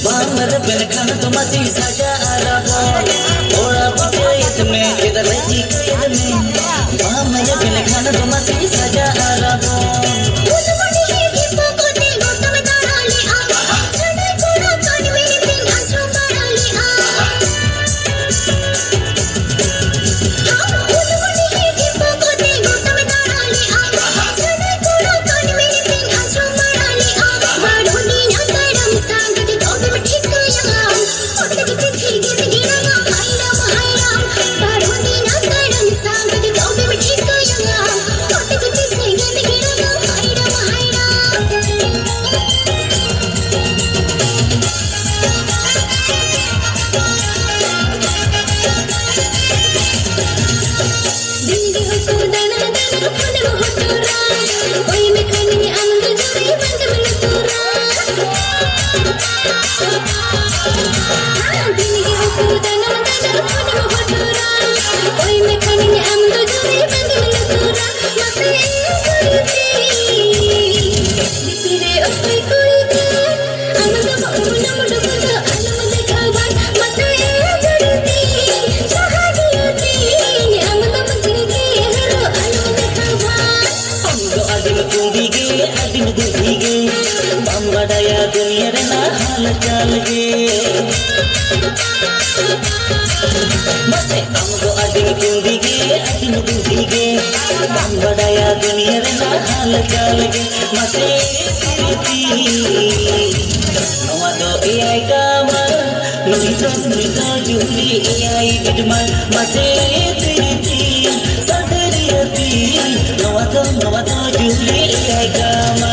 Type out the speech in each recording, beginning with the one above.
बामर बिन खान तो मसी सजा आला ओड़ा बुझेत में इधर जी कैद में बामर बिन खान तो मसी सजा आला दुनिया रे ना हाल चाल गे मसे हमको अडिन कुंदी गे हम बड़ाया दुनिया रे ना हाल चाल गे मसे तेरी नवा दो एआई कामा नुनी तो जुली एआई बिटमा मसे तेरी सदरियती नवा तो जुली एआई कामा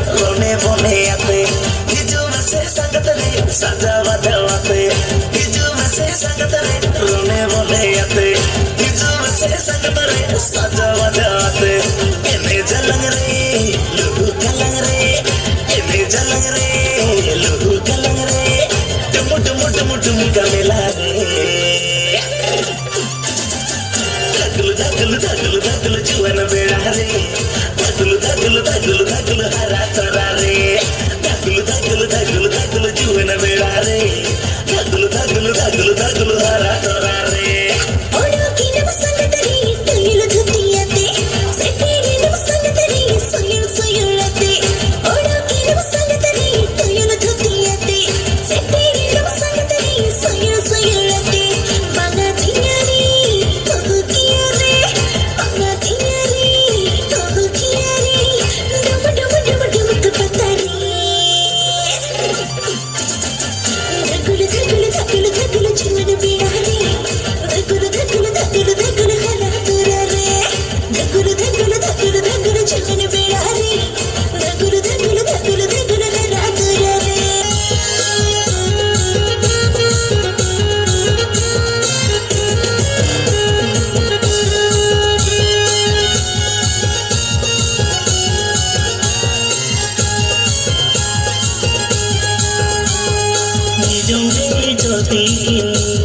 रोने बोने आते सजावा देवाते हिजू में से संगत रे रोने बोले आते हिजू में से संगत रे सजावा देवाते एने जलंग रे लुहु कलंग रे एने जलंग रे लुहु कलंग रे टुमु टुमु टुमु टुमु कमेला रे धगलु धगलु धगलु जुवन बेड़ा रे धगलु धगलु धगलु धगलु हरा तोरा रे धगलु धगलु धगलु धगलु जुवन बेड़ा रे धगलु धगलु धगलु धगलु हरा तोरा रे ओडो की नम संगतरी तुयलु धुतियते सेटेरी नम संगतरी सुयुल सुयुलते ओडो की नम संगतरी तुयलु धुतियते सेटेरी नम संगतरी सुयुल सुयुलते बांगा तियारी तोहु कियारे बांगा तियारी तोहु कियारे डुम डुम डुम डुम कपतारी धगलु धगलु धगलु धगलु जीवन बेड़ा रे धगलु धगलु धगलु धगलु हरा तोरा रे धगलु धगलु धगलु धगलु जीवन बेड़ा रे धगलु धगलु धगलु धगलु हरा तोरा रे निजुम रे जोती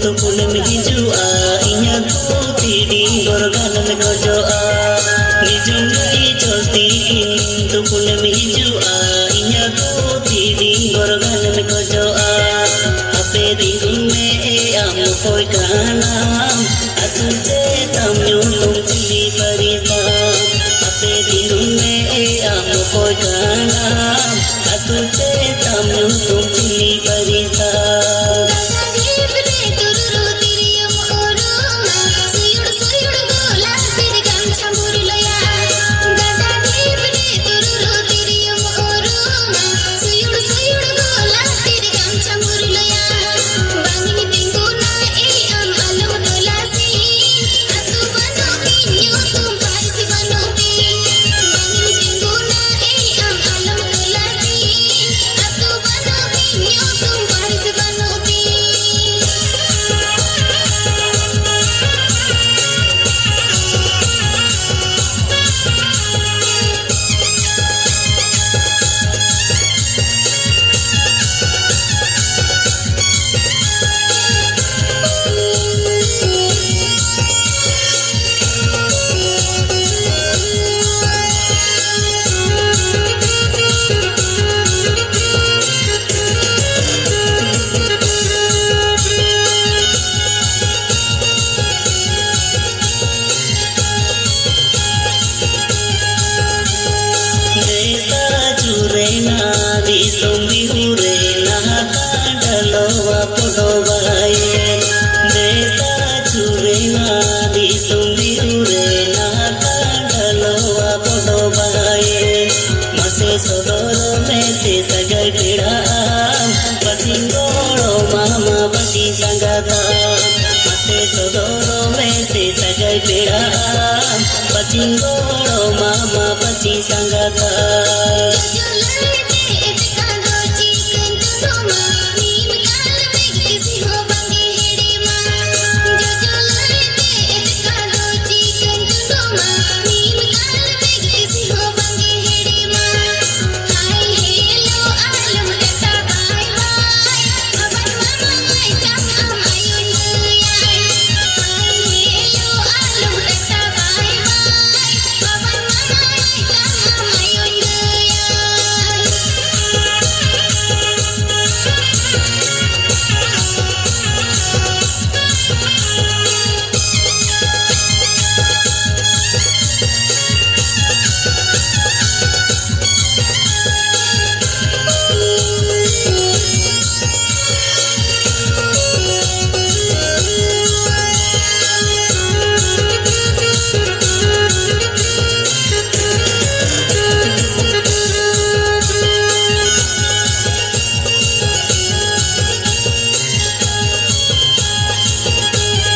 तो पुन में हिजुआ इया को तीडी गोरगानन गजोआ निजुम रे जोती तो पुन में हिजुआ इया को तीडी गोरगानन गजोआ अपे दिन में आम कोई कानाम अतुजे तमयो तुम चिली परिता अपे दिन में आम कोई कानाम अतुजे तमयो तुम चिली परिता दीप रे तुरु तिरियम ओरो सुयुड़ सुयुड़ गोला तेरे गमछा मुरलया दादा दीप रे तुरु तिरियम ओरो सुयुड़ सुयुड़ गोला तेरे गमछा मुरलया बांगिनी पिंगुना ए आम आलम तोलासी अतु बनो पिन्यो तुम पारसी बनो पी बांगिनी पिंगुना ए आम आलम तोलासी अतु बनो पिन्यो तुम पारसी बनो पी देसा जुरे ना दिसुम बिहुरे ना कांडलोवा पोडोबाए देसा जुरे ना दिसुम बिहुरे ना कांडलोवा पोडोबाए मसे सोदोरो में से सगल पिड़ा पतिंगोड़ो मामा पति संगता मसे सोदोरो में से सगल पिड़ा पतिंगोड़ो मामा पति संगता